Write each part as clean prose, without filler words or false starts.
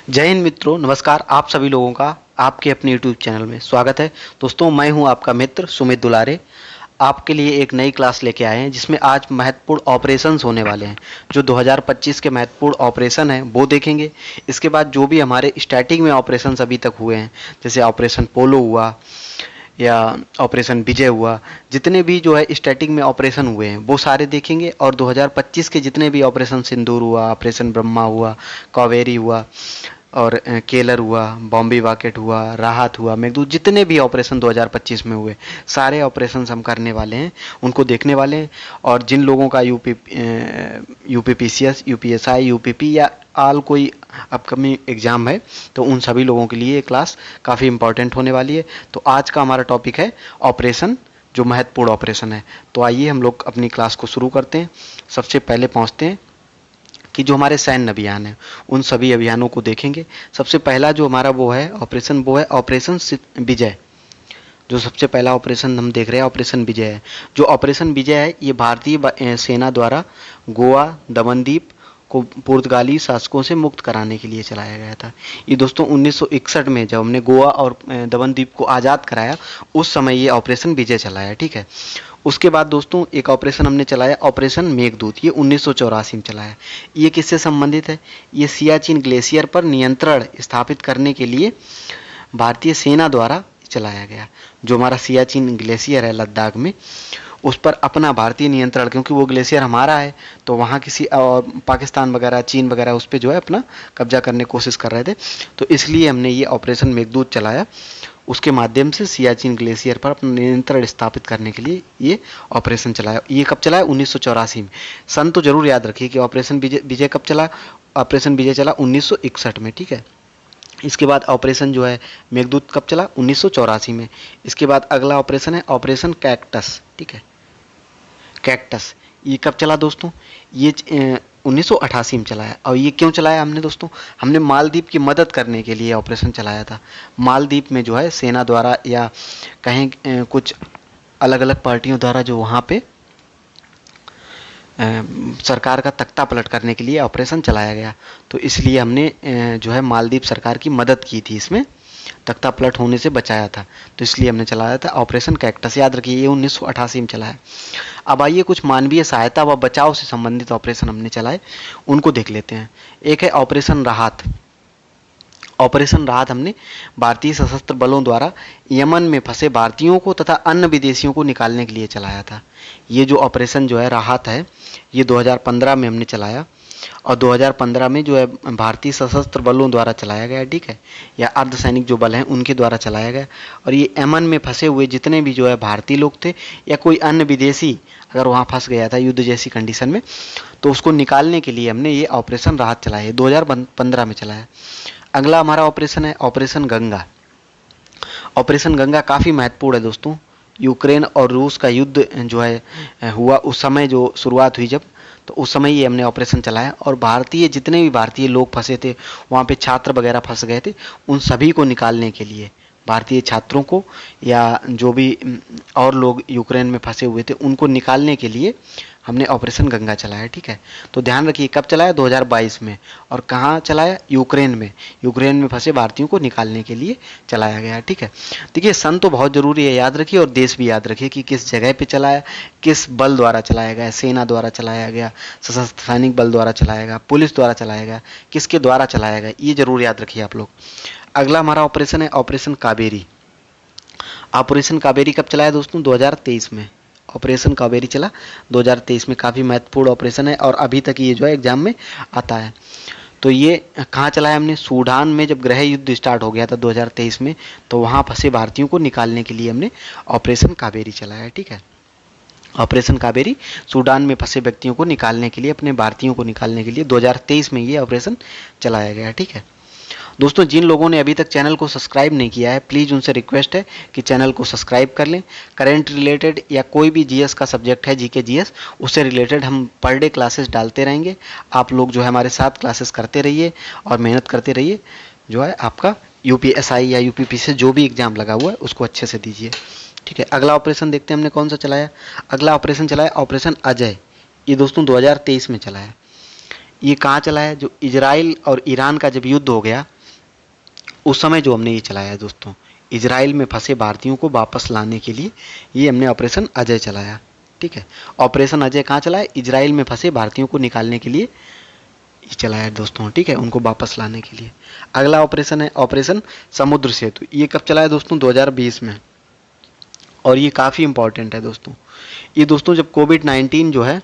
जय हिंद मित्रों, नमस्कार। आप सभी लोगों का आपके अपने यूट्यूब चैनल में स्वागत है। दोस्तों, मैं हूं आपका मित्र सुमित दुलारे। आपके लिए एक नई क्लास लेके आए हैं जिसमें आज महत्वपूर्ण ऑपरेशंस होने वाले हैं। जो 2025 के महत्वपूर्ण ऑपरेशन हैं वो देखेंगे। इसके बाद जो भी हमारे स्टैटिक में ऑपरेशंस अभी तक हुए हैं, जैसे ऑपरेशन पोलो हुआ या ऑपरेशन विजय हुआ, जितने भी जो है स्टैटिक में ऑपरेशन हुए हैं वो सारे देखेंगे। और 2025 के जितने भी ऑपरेशन सिंदूर हुआ, ऑपरेशन ब्रह्मा हुआ, कावेरी हुआ और केलर हुआ, बॉम्बे वाकेट हुआ, राहत हुआ, मेघदूत, जितने भी ऑपरेशन 2025 में हुए सारे ऑपरेशन हम करने वाले हैं, उनको देखने वाले हैं। और जिन लोगों का यूपीपीसीएस, यूपीएसआई, यूपीपी या आल कोई अपकमिंग एग्जाम है तो उन सभी लोगों के लिए ये क्लास काफ़ी इंपॉर्टेंट होने वाली है। तो आज का हमारा टॉपिक है ऑपरेशन, जो महत्वपूर्ण ऑपरेशन है। तो आइए हम लोग अपनी क्लास को शुरू करते हैं। सबसे पहले पहुंचते हैं कि जो हमारे सैन्य अभियान है उन सभी अभियानों को देखेंगे। सबसे पहला जो हमारा वो है ऑपरेशन विजय। जो सबसे पहला ऑपरेशन हम देख रहे हैं ऑपरेशन विजय है। जो ऑपरेशन विजय है ये भारतीय सेना द्वारा गोवा, दमनदीप को पुर्तगाली शासकों से मुक्त कराने के लिए चलाया गया था। ये दोस्तों 1961 में जब हमने गोवा और दमनदीप को आज़ाद कराया उस समय ये ऑपरेशन विजय चलाया, ठीक है। उसके बाद दोस्तों एक ऑपरेशन हमने चलाया, ऑपरेशन मेघदूत, ये 1984 में चलाया। ये किससे संबंधित है? ये सियाचिन ग्लेशियर पर नियंत्रण स्थापित करने के लिए भारतीय सेना द्वारा चलाया गया। जो हमारा सियाचिन ग्लेशियर है लद्दाख में, उस पर अपना भारतीय नियंत्रण, क्योंकि वो ग्लेशियर हमारा है तो वहाँ किसी और पाकिस्तान वगैरह, चीन वगैरह उस पर जो है अपना कब्जा करने की कोशिश कर रहे थे, तो इसलिए हमने ये ऑपरेशन मेघदूत चलाया। उसके माध्यम से सियाचिन ग्लेशियर पर अपना नियंत्रण स्थापित करने के लिए ये ऑपरेशन चलाया। ये कब चलाया? 1984 में। सन तो जरूर याद रखिए कि ऑपरेशन विजय कब चला। ऑपरेशन विजय चला 1961 में, ठीक है। इसके बाद ऑपरेशन जो है मेघदूत कब चला? 1984 में। इसके बाद अगला ऑपरेशन है ऑपरेशन कैक्टस, ठीक है। कैक्टस ये कब चला दोस्तों? ये 1988 में चलाया। और ये क्यों चलाया हमने दोस्तों? हमने मालदीप की मदद करने के लिए ऑपरेशन चलाया था। मालदीप में जो है सेना द्वारा या कहीं कुछ अलग अलग पार्टियों द्वारा जो वहाँ पे सरकार का तख्ता पलट करने के लिए ऑपरेशन चलाया गया, तो इसलिए हमने जो है मालदीप सरकार की मदद की थी, इसमें तख्ता पलट होने से बचाया था, तो इसलिए हमने चलाया था ऑपरेशन कैक्टस। याद रखिए ये 1988 में चला है। अब आइए कुछ मानवीय सहायता व बचाव से संबंधित ऑपरेशन हमने चलाए, उनको देख लेते हैं। एक है ऑपरेशन राहत। ऑपरेशन राहत हमने भारतीय सशस्त्र बलों द्वारा यमन में फंसे भारतीयों को तथा अन्य विदेशियों को निकालने के लिए चलाया था। ये जो ऑपरेशन जो है राहत है ये 2015 में हमने चलाया, और 2015 में जो है भारतीय सशस्त्र बलों द्वारा चलाया गया, ठीक है, या अर्धसैनिक जो बल हैं उनके द्वारा चलाया गया। और ये यमन में फंसे हुए जितने भी जो है भारतीय लोग थे या कोई अन्य विदेशी अगर वहाँ फंस गया था युद्ध जैसी कंडीशन में, तो उसको निकालने के लिए हमने ये ऑपरेशन राहत चलाया है, 2015 में चलाया। अगला हमारा ऑपरेशन है ऑपरेशन गंगा। ऑपरेशन गंगा काफ़ी महत्वपूर्ण है दोस्तों। यूक्रेन और रूस का युद्ध जो है हुआ उस समय जो शुरुआत हुई जब, तो उस समय ये हमने ऑपरेशन चलाया। और भारतीय जितने भी भारतीय लोग फंसे थे वहाँ पे, छात्र वगैरह फंस गए थे, उन सभी को निकालने के लिए, भारतीय छात्रों को या जो भी और लोग यूक्रेन में फंसे हुए थे उनको निकालने के लिए हमने ऑपरेशन गंगा चलाया, ठीक है। तो ध्यान रखिए कब चलाया? 2022 में। और कहाँ चलाया? यूक्रेन में। यूक्रेन में फंसे भारतीयों को निकालने के लिए चलाया गया, ठीक है। देखिए सन तो बहुत ज़रूरी है, याद रखिए, और देश भी याद रखिए कि किस जगह पे चलाया, किस बल द्वारा चलाया गया, सेना द्वारा चलाया गया, सशस्त्र सैनिक बल द्वारा चलाया गया, पुलिस द्वारा चलाया गया, किसके द्वारा चलाया गया, ये जरूर याद रखिए आप लोग। अगला हमारा ऑपरेशन है ऑपरेशन कावेरी। ऑपरेशन कावेरी कब चलाया दोस्तों? 2023 में ऑपरेशन कावेरी चला 2023 में। काफ़ी महत्वपूर्ण ऑपरेशन है और अभी तक ये जो है एग्जाम में आता है। तो ये कहाँ चलाया हमने? सूडान में जब गृह युद्ध स्टार्ट हो गया था 2023 में, तो वहाँ फंसे भारतीयों को निकालने के लिए हमने ऑपरेशन कावेरी चलाया है, ठीक है। ऑपरेशन कावेरी सूडान में फंसे व्यक्तियों को निकालने के लिए, अपने भारतीयों को निकालने के लिए 2023 में ये ऑपरेशन चलाया गया, ठीक है। दोस्तों, जिन लोगों ने अभी तक चैनल को सब्सक्राइब नहीं किया है प्लीज़ उनसे रिक्वेस्ट है कि चैनल को सब्सक्राइब कर लें। करेंट रिलेटेड या कोई भी जीएस का सब्जेक्ट है, जीके जीएस, उससे रिलेटेड हम पर डे क्लासेस डालते रहेंगे। आप लोग जो है हमारे साथ क्लासेस करते रहिए और मेहनत करते रहिए, जो है आपका यूपीएसआई या यूपीपी से जो भी एग्जाम लगा हुआ है उसको अच्छे से दीजिए, ठीक है। अगला ऑपरेशन देखते हैं हमने कौन सा चलाया। अगला ऑपरेशन चलाया ऑपरेशन अजय। ये दोस्तों 2023 में चलाया। ये कहाँ चला है, जो इजराइल और ईरान का जब युद्ध हो गया उस समय जो हमने ये चलाया है दोस्तों, इजराइल में फंसे भारतीयों को वापस लाने के लिए ये हमने ऑपरेशन अजय चलाया। ठीक है, ऑपरेशन अजय कहाँ चला है, इजराइल में फंसे भारतीयों को निकालने के लिए ये चलाया है दोस्तों। ठीक है, उनको वापस लाने के लिए। अगला ऑपरेशन है ऑपरेशन समुद्र सेतु। ये कब चला है दोस्तों, 2020 में, और ये काफ़ी इंपॉर्टेंट है दोस्तों। ये दोस्तों जब कोविड-19 जो है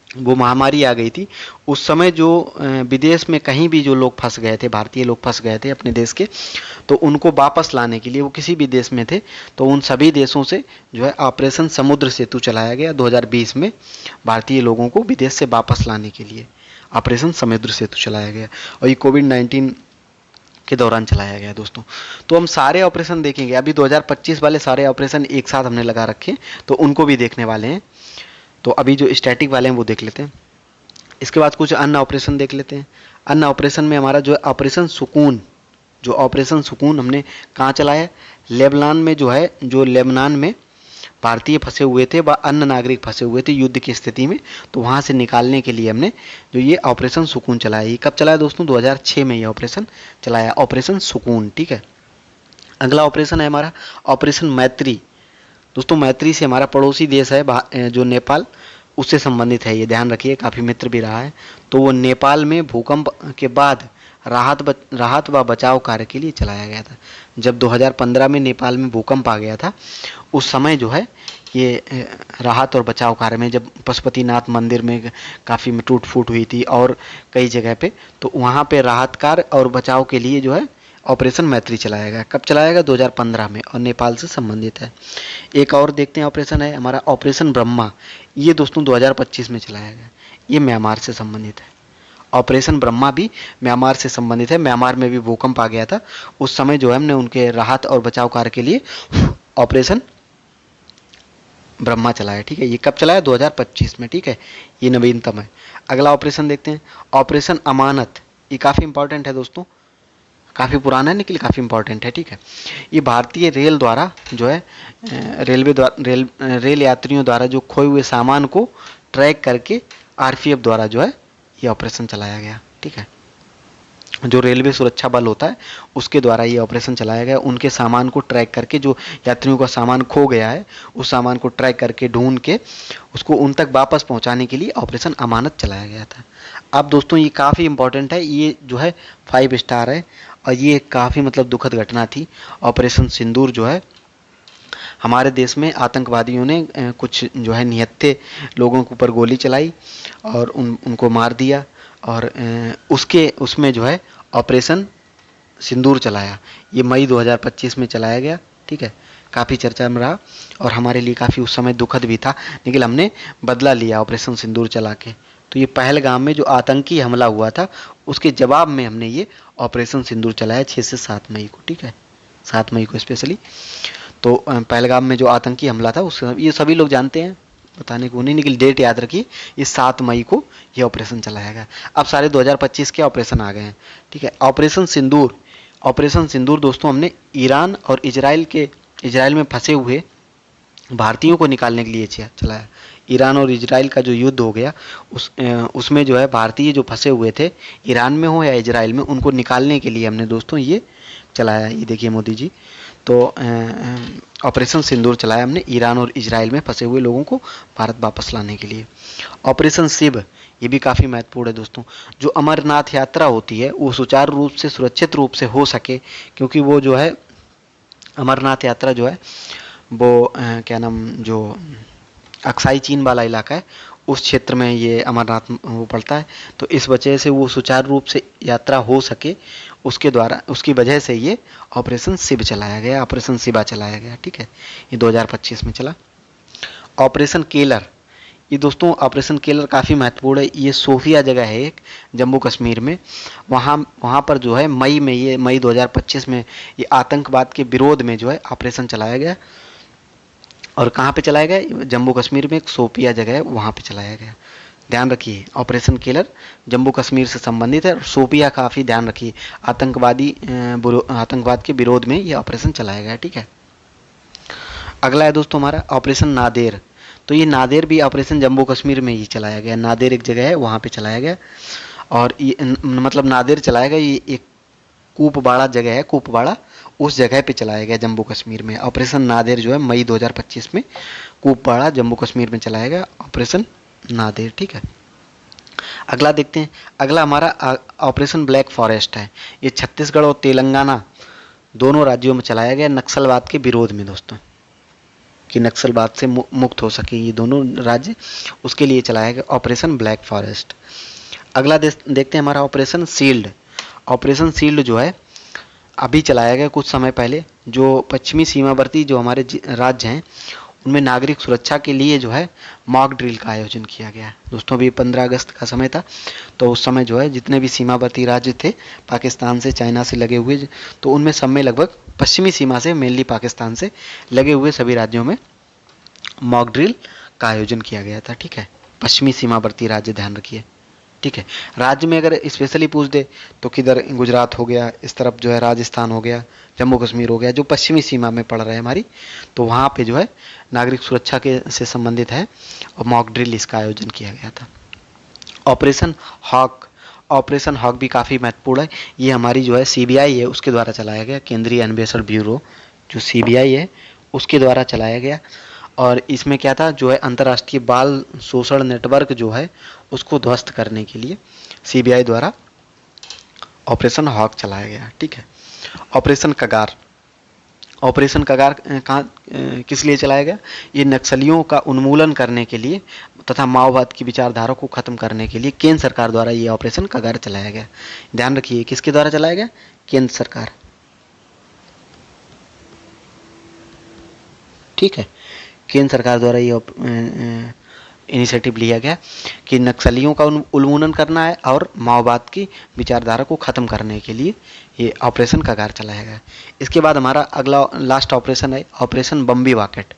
वो महामारी आ गई थी, उस समय जो विदेश में कहीं भी जो लोग फंस गए थे, भारतीय लोग फंस गए थे अपने देश के, तो उनको वापस लाने के लिए, वो किसी भी देश में थे, तो उन सभी देशों से जो है ऑपरेशन समुद्र सेतु चलाया गया 2020 में, भारतीय लोगों को विदेश से वापस लाने के लिए ऑपरेशन समुद्र सेतु चलाया गया, और ये कोविड-19 के दौरान चलाया गया दोस्तों। तो हम सारे ऑपरेशन देखेंगे, अभी 2025 वाले सारे ऑपरेशन एक साथ हमने लगा रखे, तो उनको भी देखने वाले हैं। तो अभी जो स्टैटिक वाले हैं वो देख लेते हैं, इसके बाद कुछ अन्य ऑपरेशन देख लेते हैं। अन्य ऑपरेशन में हमारा जो है ऑपरेशन सुकून, जो ऑपरेशन सुकून हमने कहाँ चलाया, लेबनान में जो है, जो लेबनान में भारतीय फंसे हुए थे व अन्य नागरिक फंसे हुए थे युद्ध की स्थिति में, तो वहाँ से निकालने के लिए हमने जो ये ऑपरेशन सुकून चलाया। ये कब चलाया दोस्तों, 2006 में ये ऑपरेशन चलाया, ऑपरेशन सुकून। ठीक है, अगला ऑपरेशन है हमारा ऑपरेशन मैत्री। दोस्तों मैत्री से हमारा पड़ोसी देश है जो नेपाल, उससे संबंधित है, ये ध्यान रखिए, काफ़ी मित्र भी रहा है। तो वो नेपाल में भूकंप के बाद राहत व बचाव कार्य के लिए चलाया गया था। जब 2015 में नेपाल में भूकंप आ गया था, उस समय जो है ये राहत और बचाव कार्य में, जब पशुपतिनाथ मंदिर में काफ़ी टूट फूट हुई थी और कई जगह पे, तो वहाँ पे राहत कार्य और बचाव के लिए जो है ऑपरेशन मैत्री चलाया गया। कब चलाया गया, 2015 में, और नेपाल से संबंधित है। एक और देखते हैं ऑपरेशन है हमारा ऑपरेशन ब्रह्मा। ये दोस्तों 2025 में चलाया गया, ये म्यांमार से संबंधित है। ऑपरेशन ब्रह्मा भी म्यांमार से संबंधित है। म्यांमार में भी भूकंप आ गया था, उस समय जो है हमने उनके राहत और बचाव कार्य के लिए ऑपरेशन ब्रह्मा चलाया। ठीक है, ये कब चलाया, 2025 में। ठीक है, ये नवीनतम है। अगला ऑपरेशन देखते हैं ऑपरेशन अमानत। ये काफ़ी इंपॉर्टेंट है दोस्तों, काफ़ी पुराना है लेकिन काफ़ी इंपॉर्टेंट है। ठीक है, ये भारतीय रेल द्वारा जो है रेल यात्रियों द्वारा जो खोए हुए सामान को ट्रैक करके आरपीएफ द्वारा जो है ये ऑपरेशन चलाया गया। ठीक है, जो रेलवे सुरक्षा बल होता है उसके द्वारा ये ऑपरेशन चलाया गया। उनके सामान को ट्रैक करके, जो यात्रियों का सामान खो गया है उस सामान को ट्रैक करके ढूंढ के उसको उन तक वापस पहुंचाने के लिए ऑपरेशन अमानत चलाया गया था। अब दोस्तों ये काफ़ी इंपॉर्टेंट है, ये जो है 5 स्टार है, और ये काफ़ी मतलब दुखद घटना थी। ऑपरेशन सिंदूर जो है, हमारे देश में आतंकवादियों ने कुछ जो है निहत्थे लोगों के ऊपर गोली चलाई और उनको मार दिया, और उसमें जो है ऑपरेशन सिंदूर चलाया। ये मई 2025 में चलाया गया। ठीक है, काफ़ी चर्चा में रहा और हमारे लिए काफ़ी उस समय दुखद भी था, लेकिन हमने बदला लिया ऑपरेशन सिंदूर चला के। तो ये पहलगाम में जो आतंकी हमला हुआ था उसके जवाब में हमने ये ऑपरेशन सिंदूर चलाया 6 से 7 मई को। ठीक है, 7 मई को स्पेशली। तो पहलगाम में जो आतंकी हमला था उस, ये सभी लोग जानते हैं, बताने को नहीं, लेकिन डेट याद रखिए, ये 7 मई को ये ऑपरेशन चलाया गया। अब सारे 2025 के ऑपरेशन आ गए हैं। ठीक है, ऑपरेशन सिंदूर। ऑपरेशन सिंदूर दोस्तों हमने ईरान और इजराइल में फंसे हुए भारतीयों को निकालने के लिए चलाया। ईरान और इजराइल का जो युद्ध हो गया उसमें जो है भारतीय जो फंसे हुए थे ईरान में हो या इजराइल में, उनको निकालने के लिए हमने दोस्तों ये चलाया। ये देखिए मोदी जी, तो ऑपरेशन सिंदूर चलाया हमने ईरान और इजराइल में फंसे हुए लोगों को भारत वापस लाने के लिए। ऑपरेशन शिव, ये भी काफ़ी महत्वपूर्ण है दोस्तों। जो अमरनाथ यात्रा होती है वो सुचारू रूप से, सुरक्षित रूप से हो सके, क्योंकि वो जो है अमरनाथ यात्रा जो है वो क्या नाम, जो अक्साई चीन वाला इलाका है उस क्षेत्र में ये अमरनाथ वो पड़ता है। तो इस वजह से वो सुचारू रूप से यात्रा हो सके, उसकी वजह से ये ऑपरेशन शिव चलाया गया, ऑपरेशन शिवा चलाया गया। ठीक है, ये 2025 में चला। ऑपरेशन केलर, ये दोस्तों ऑपरेशन केलर काफ़ी महत्वपूर्ण है। ये सोफिया जगह है एक, जम्मू कश्मीर में। वहाँ पर जो है मई 2025 में ये आतंकवाद के विरोध में जो है ऑपरेशन चलाया गया। और कहाँ पे चलाया गया, जम्मू कश्मीर में एक सोफिया जगह है वहाँ पे चलाया गया। ध्यान रखिए, ऑपरेशन केलर जम्मू कश्मीर से संबंधित है। सोफिया काफ़ी ध्यान रखिए, आतंकवाद के विरोध में ये ऑपरेशन चलाया गया। ठीक है, अगला है दोस्तों हमारा ऑपरेशन नादेर। तो ये नादेर भी ऑपरेशन जम्मू कश्मीर में ही चलाया गया। नादेर एक जगह है, वहाँ पे चलाया गया। और ये मतलब नादिर चलाया गया, ये एक कूपवाड़ा जगह है, कूपवाड़ा, उस जगह पे चलाया गया जम्मू कश्मीर में। ऑपरेशन नादिर जो है मई 2025 में कूपवाड़ा जम्मू कश्मीर में चलाया गया ऑपरेशन नादिर। ठीक है, अगला देखते हैं। अगला हमारा ऑपरेशन ब्लैक फॉरेस्ट है। ये छत्तीसगढ़ और तेलंगाना दोनों राज्यों में चलाया गया नक्सलवाद के विरोध में दोस्तों, कि नक्सलवाद से मुक्त हो सके ये दोनों राज्य, उसके लिए चलाया गया ऑपरेशन ब्लैक फॉरेस्ट। अगला देखते हैं हमारा ऑपरेशन शील्ड। ऑपरेशन शील्ड जो है अभी चलाया गया कुछ समय पहले, जो पश्चिमी सीमावर्ती जो हमारे राज्य हैं उनमें नागरिक सुरक्षा के लिए जो है मॉक ड्रिल का आयोजन किया गया है दोस्तों। अभी 15 अगस्त का समय था, तो उस समय जो है जितने भी सीमावर्ती राज्य थे पाकिस्तान से, चाइना से लगे हुए, तो उनमें सब में लगभग पश्चिमी सीमा से, मेनली पाकिस्तान से लगे हुए सभी राज्यों में मॉक ड्रिल का आयोजन किया गया था। ठीक है, पश्चिमी सीमावर्ती राज्य ध्यान रखिए। ठीक है, राज्य में अगर स्पेशली पूछ दे तो किधर, गुजरात हो गया, इस तरफ जो है राजस्थान हो गया, जम्मू कश्मीर हो गया, जो पश्चिमी सीमा में पड़ रहे हैं हमारी, तो वहाँ पे जो है नागरिक सुरक्षा के से संबंधित है और मॉक ड्रिल इसका आयोजन किया गया था। ऑपरेशन हॉक, ऑपरेशन हॉक भी काफ़ी महत्वपूर्ण है। ये हमारी जो है सीबीआई है उसके द्वारा चलाया गया, केंद्रीय अन्वेषण ब्यूरो जो सीबीआई है उसके द्वारा चलाया गया। और इसमें क्या था, जो है अंतर्राष्ट्रीय बाल शोषण नेटवर्क जो है उसको ध्वस्त करने के लिए सीबीआई द्वारा ऑपरेशन हॉक चलाया गया। ठीक है, ऑपरेशन कगार। ऑपरेशन कगार कहाँ किस लिए चलाया गया? ये नक्सलियों का उन्मूलन करने के लिए तथा माओवाद की विचारधारा को खत्म करने के लिए केंद्र सरकार द्वारा ये ऑपरेशन कगार चलाया गया। ध्यान रखिए, किसके द्वारा चलाया गया? केंद्र सरकार। ठीक है, केंद्र सरकार द्वारा ये इनिशिएटिव लिया गया कि नक्सलियों का उन्मूलन करना है और माओवाद की विचारधारा को ख़त्म करने के लिए ये ऑपरेशन कगार चलाया गया। इसके बाद हमारा अगला लास्ट ऑपरेशन है ऑपरेशन बम्बी वाकेट।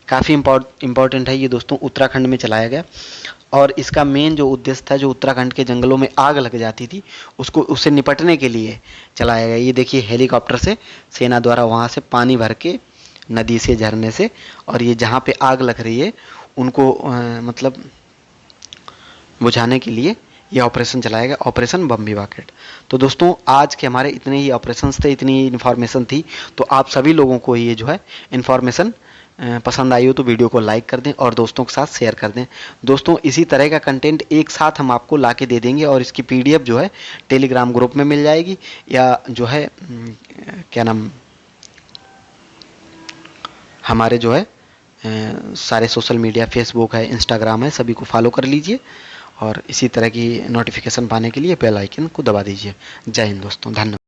काफ़ी इम्पोर्टेंट है ये दोस्तों, उत्तराखंड में चलाया गया और इसका मेन जो उद्देश्य था, जो उत्तराखंड के जंगलों में आग लग जाती थी उससे निपटने के लिए चलाया गया। ये देखिए, हेलीकॉप्टर से सेना द्वारा वहाँ से पानी भर के, नदी से, झरने से, और ये जहाँ पे आग लग रही है उनको मतलब बुझाने के लिए ये ऑपरेशन चलाया गया, ऑपरेशन बम्बी वाकेट। तो दोस्तों आज के हमारे इतने ही ऑपरेशंस थे, इतनी ही इन्फॉर्मेशन थी। तो आप सभी लोगों को ये जो है इन्फॉर्मेशन पसंद आई हो तो वीडियो को लाइक कर दें और दोस्तों के साथ शेयर कर दें। दोस्तों इसी तरह का कंटेंट एक साथ हम आपको ला के दे देंगे और इसकी PDF जो है टेलीग्राम ग्रुप में मिल जाएगी, या जो है क्या नाम, हमारे जो है सारे सोशल मीडिया, फेसबुक है, इंस्टाग्राम है, सभी को फॉलो कर लीजिए और इसी तरह की नोटिफिकेशन पाने के लिए बेल आइकन को दबा दीजिए। जय हिंद दोस्तों, धन्यवाद।